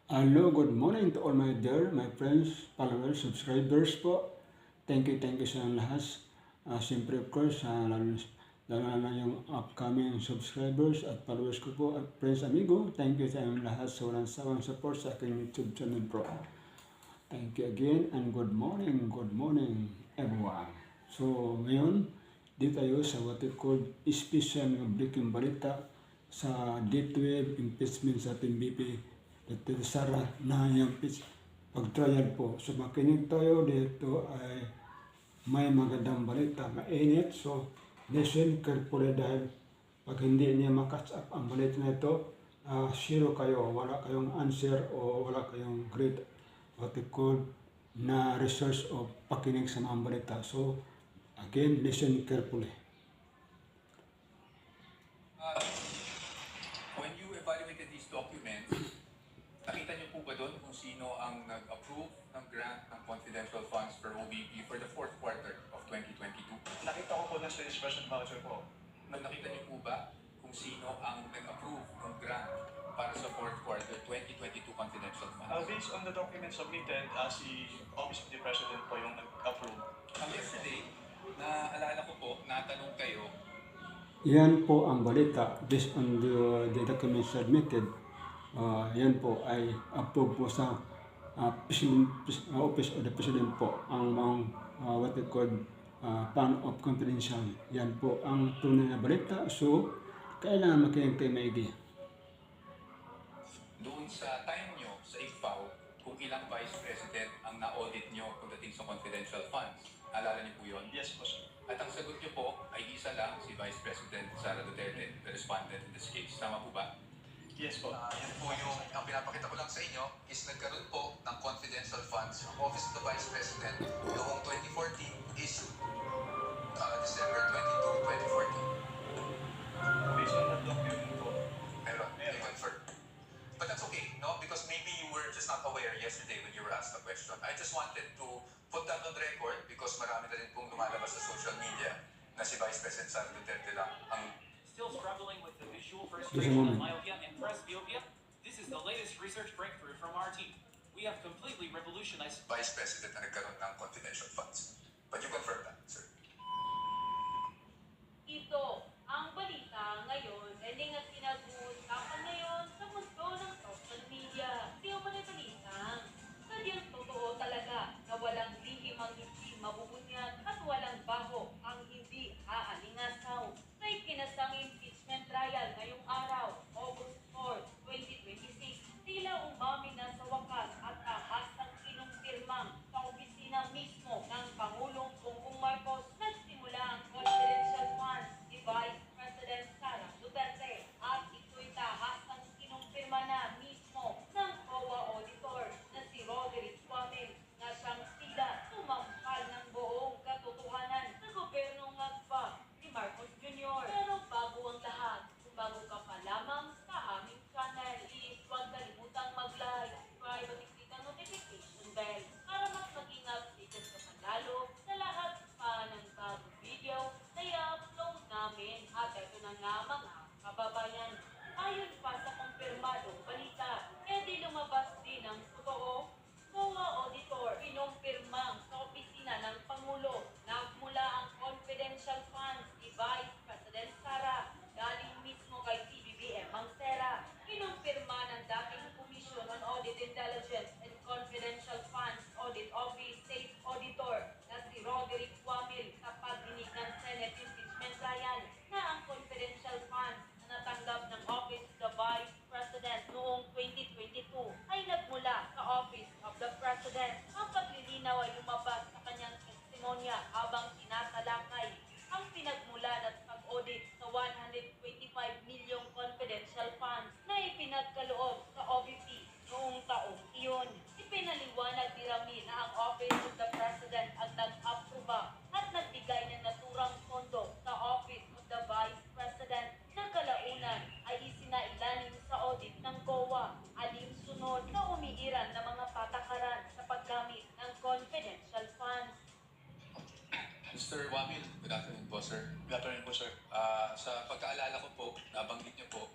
Hello, good morning to all my friends, followers, subscribers po. Thank you sa lahat. Siyempre of course, lalo na yung upcoming subscribers at followers ko po at friends, amigo. Thank you sa inyong lahat sa walang sawang support sa aking YouTube channel po. Thank you again and good morning everyone. So ngayon, dito tayo sa what we call special breaking balita sa D12 impeachment sa ating BP Dr. Sara na yung pag-trial po. So makinig tayo dito ay may magandang balita, mainit. So listen carefully dahil pag hindi niya makatch up ang balita na ito, zero kayo, wala kayong answer o wala kayong grade what we call na research o pakinig sa mga balita. So again, listen carefully. When you evaluated these documents, nakita niyo po ba doon kung sino ang nag-approve ng grant ng confidential funds for OBP for the fourth quarter of 2022? Nakita ko po na sa expression voucher po. Nakita niyo po ba kung sino ang nag-approve ng grant para sa fourth quarter 2022 confidential funds? Based on the documents submitted, si Office of the President po yung nag-approve. Yesterday, naalala ko po, natanong kayo. Yan po ang balita based on the documents submitted. Yan po ay approve po sa Office of the President po ang what we call fund of confidential. Yan po ang tunay na balita. So, kailangan makinig tayo maigi. Doon sa time nyo sa ICFAO, kung ilang Vice President ang na-audit nyo pagdating sa confidential funds. Alala niyo po yun? Yes po, sir. At ang sagot niyo po ay isa lang, si Vice President Sara Duterte, the respondent in this case. Tama po ba? Yes po. Yan po yung, ang pinapakita ko lang sa inyo is nagkaroon po ng confidential funds ang Office of the Vice President noong 2014 is December 22, 2014. Based on the document po. Meron, you confirm. But that's okay, no? Because maybe you were just not aware yesterday when you were asked the question. I just wanted to put that on record because marami na rin pong lumalabas sa social media na si Vice President Sara Duterte lang ang Still struggling with the visual Just a frustration moment. of myopia and presbyopia? This is the latest research breakthrough from our team. We have completely revolutionized Vice President na nagkaroon ng confidential funds. But you confirm that, sir? Ito ang balita ngayon, trending at pinag-uusapan ngayon sa mundo ng social media. Hindi ako balita. Sadyang totoo talaga na walang lihim ang hindi mabubunyag at walang baho ang hindi aalingasaw. May kinasang impeachment trial ngayong araw, August 4, 2026. Tila umamin na sa wakas at ahasang kinumpirmang sa opisina mismo ng Pangulong Bongbong Marcos nagsimula ang confidential funds ni Vice President Sara Duterte at ito'y tahasang kinumpirma na mismo ng COA auditor na si Roderick Suamel na siyang sila tumampal ng buong katotohanan sa gobyernong nagpa ni Marcos Jr. Pero bago ang lahat, kung bago ka pa lamang sa aming channel, please huwag kalimutang mag-like, subscribe at i-click ang notification bell para mas maging updated ka pa lalo sa lahat pa ng bagong video na i-upload namin. At ito na nga mga kababayan, ayon pa sa kumpirmadong balita, di lumabas din ang totoo. COA auditor, pinumpirmang sa opisina ng Pangulo na mula ang confidential funds ni Vice President Sara galing mismo kay PBBM ang sera. Pinumpirma ng dating Commission on Audit Intelligence and Confidential Funds Audit Office State Auditor na si Roderick Suamel sa pagdinig ng Senate impeachment trial na ang confidential funds na natanggap ng Office of the Vice President noong 2022 ay nagmula sa Office of the President. Ang paglilinaw ay lumabas sa kanyang testimonya habang tinatalakay ang pinagmulan at pag-audit sa 125 milyong confidential funds na ipinagkaloob sa OVP noong taong iyon. Ipinaliwanag ni Rami na ang Office of the President ang nag-aproba at nagbigay ng naturang pondo sa Office of the Vice President na kalaunan ay isinailalim sa audit ng COA, alinsunod na umiiral ng mga patakaran sa paggamit ng confidential funds. Mr. Wamil, good afternoon po, sir. Good afternoon po, sir. Sa pagkaalala ko po, nabanggit niyo po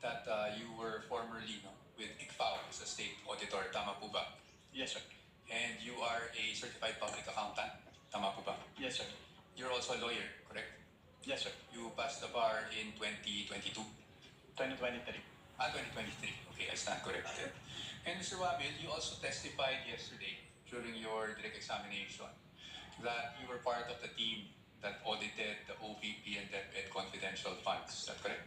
that you were formerly with ICFAO as a State Auditor. Tama po ba? Yes, sir. And you are a certified public accountant. Tama po ba? Yes, sir. You're also a lawyer, correct? Yes, sir. You passed the bar in 2022. 2023. 2023. Okay, I stand corrected. And Mr. Wabil, you also testified yesterday during your direct examination that you were part of the team that audited the OVP and DepEd confidential funds. Is that correct?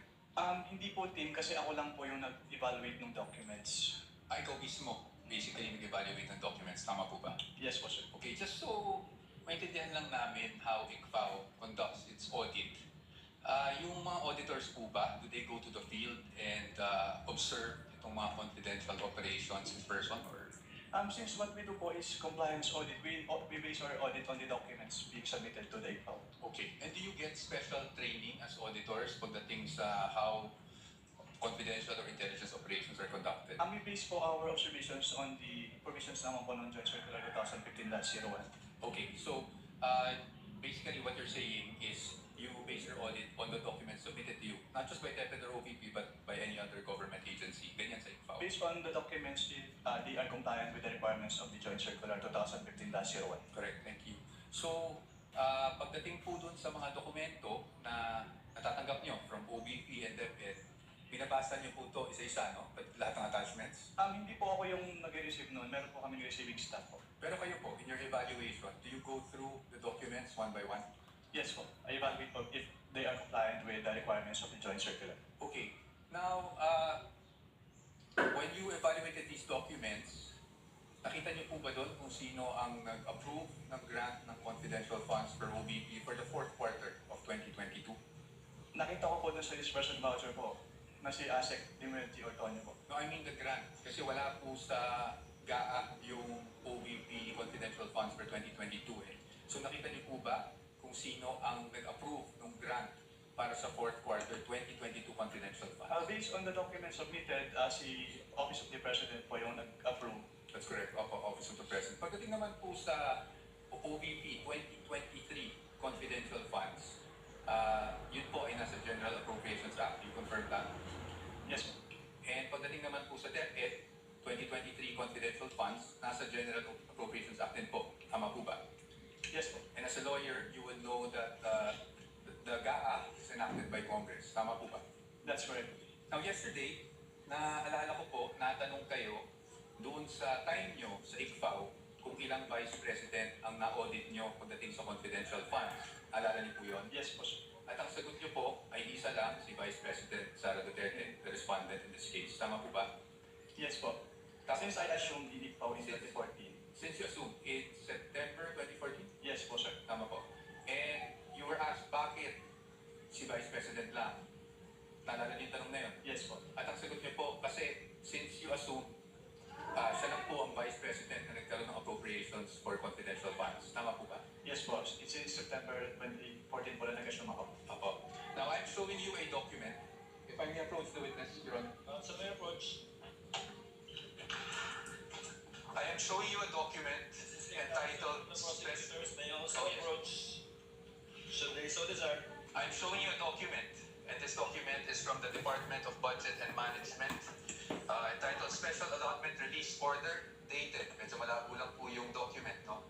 Hindi po team kasi ako lang po yung nag-evaluate ng documents. Ikaw mismo, basically nag-evaluate ng documents. Tama po ba? Yes po, sir. Okay, just so maintindihan lang namin how ICFAO conducts its audit. Yung mga auditors po ba, do they go to the field and observe itong mga confidential operations in person or? Since what we do po is compliance audit, we base our audit on the documents being submitted to the ICFAO. Okay, and do you get special training as auditors pagdating sa how confidential or intelligence operations are conducted? We base po our observations on the provisions naman po ng Joint Circular 2015-01. Okay, so basically what you're saying is you base your audit on the documents submitted to you, not just by DepEd or OVP, but by any other government agency. Ganyan sa ICFAO. Based on the documents, they are compliant with the requirements of the Joint Circular 2015-01. Correct, thank you. So, pagdating po dun sa mga dokumento na natatanggap nyo from OVP and DepEd, binabasa nyo po ito isa-isa, no? Lahat ng attachments. Hindi po ako yung nag-receive noon. Meron po kami receiving staff po. Pero kayo po, in your evaluation, do you go through the documents one by one? Yes po. I evaluate po if they are compliant with the requirements of the Joint Circular. Okay. Now, when you evaluated these documents, nakita niyo po ba doon kung sino ang nag-approve ng grant ng confidential funds for OVP for the fourth quarter of 2022? Nakita ko po doon sa disbursement voucher po na si ASEC Dimulti Ortonio po. No, I mean the grant. Kasi wala po sa GAA yung OVP confidential funds for 2022 eh. So nakita niyo po ba kung sino ang nag-approve ng grant para sa fourth quarter 2022 confidential funds? Based on the documents submitted, si Office of the President po yung nag-approve. That's correct, Office of the President. Pagdating naman po sa OVP 2023 confidential funds, yun po ay nasa General Appropriations Act. You confirm that? Yes po. And pagdating naman po sa DepEd 2023 confidential funds, nasa General Appropriations Act din po. Tama po ba? Yes po. And as a lawyer, you would know that the GAA is enacted by Congress. Tama po ba? That's correct. Now, yesterday, naalala ko po, natanong kayo doon sa time nyo sa ICFAO kung ilang Vice President ang na-audit nyo pagdating sa confidential funds. Alala niyo po yun? Yes po, sir. At ang sagot nyo po ay isa lang, si Vice President Sara Duterte, the respondent in this case. Tama po ba? Yes po. Since I assumed the ICFAO in 2014. Since you assume it's September 2014? Yes po, sir. Tama po. And you were asked bakit si Vice President lang? Naalala niyo yung tanong na yun? Yes po. At ang sagot niyo po, kasi since you assume siya lang po ang Vice President na nagkaroon ng appropriations for confidential funds. Tama po ba? Yes po. It's in September 2014 po na nag-assume ako. Apo. Now, I'm showing you a document. If I may approach the witness, Your Honor. So may approach. I am showing you a document entitled Prosecutors may also Oh, yes. approach should they so desire. I'm showing you a document, and this document is from the Department of Budget and Management, entitled Special Allotment Release Order, dated, medyo malabo lang po yung document, no?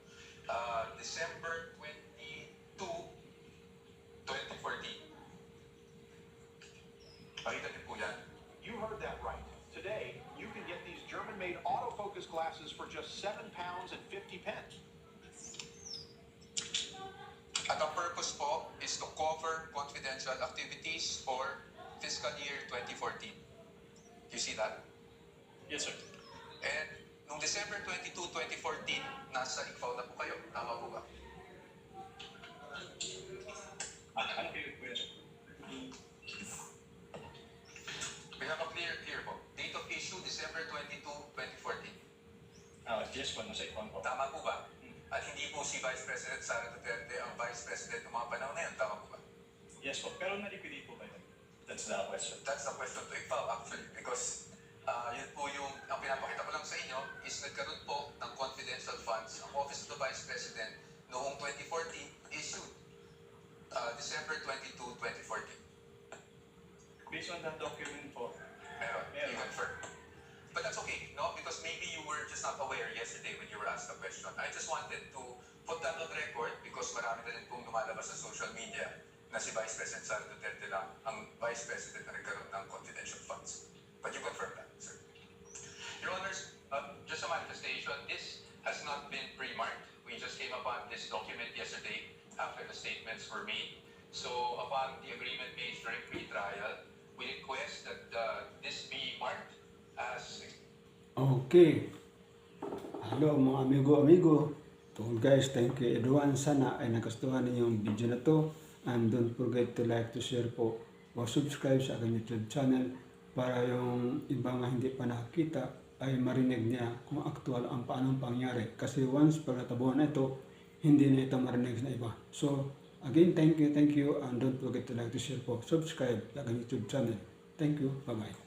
December 22, 2014. Pakita niyo po yan. You heard that right. Today, you can get these German-made autofocus glasses for just £7.50. At ang purpose po is to cover confidential activities for fiscal year 2014. You see that? Yes, sir. And nung December 22, 2014, nasa ICFAO na po kayo. Tama po ba? Ano kayo po yan, sir? We have a clear po. Date of issue, December 22, 2014. Yes po, nasa ipon po. Tama po ba? At hindi po si Vice President Sara Duterte ang Vice President ng mga panahon na yun. Tama po ba? Yes po, pero na-liquidate po kayo. That's the question. That's the question to ICFAO actually because yun po yung, ang pinapakita ko lang sa inyo is nagkaroon po ng confidential funds ang Office of the Vice President noong 2014 issued December 22, 2014. Based on that document po, Meron. Meron. You confirm. But that's okay, no? Because I just wanted to put that on record because marami na rin pong lumalabas sa social media na si Vice President Sara Duterte lang ang Vice President na nagkaroon ng confidential funds. But you confirm that, sir? Your Honors, just a manifestation, this has not been pre-marked. We just came upon this document yesterday after the statements were made. So upon the agreement made during pre-trial, we request that this be marked as... Okay. Hello mga amigo. To guys, thank you everyone. Sana ay nagustuhan ninyo yung video na to. And don't forget to like, to share po, o subscribe sa aking YouTube channel para yung ibang hindi pa nakakita ay marinig niya kung actual ang paanong pangyari. Kasi once pag natabuhan na ito, hindi na ito marinig na iba. So, again, thank you, and don't forget to like, to share po, subscribe sa aking YouTube channel. Thank you, bye-bye.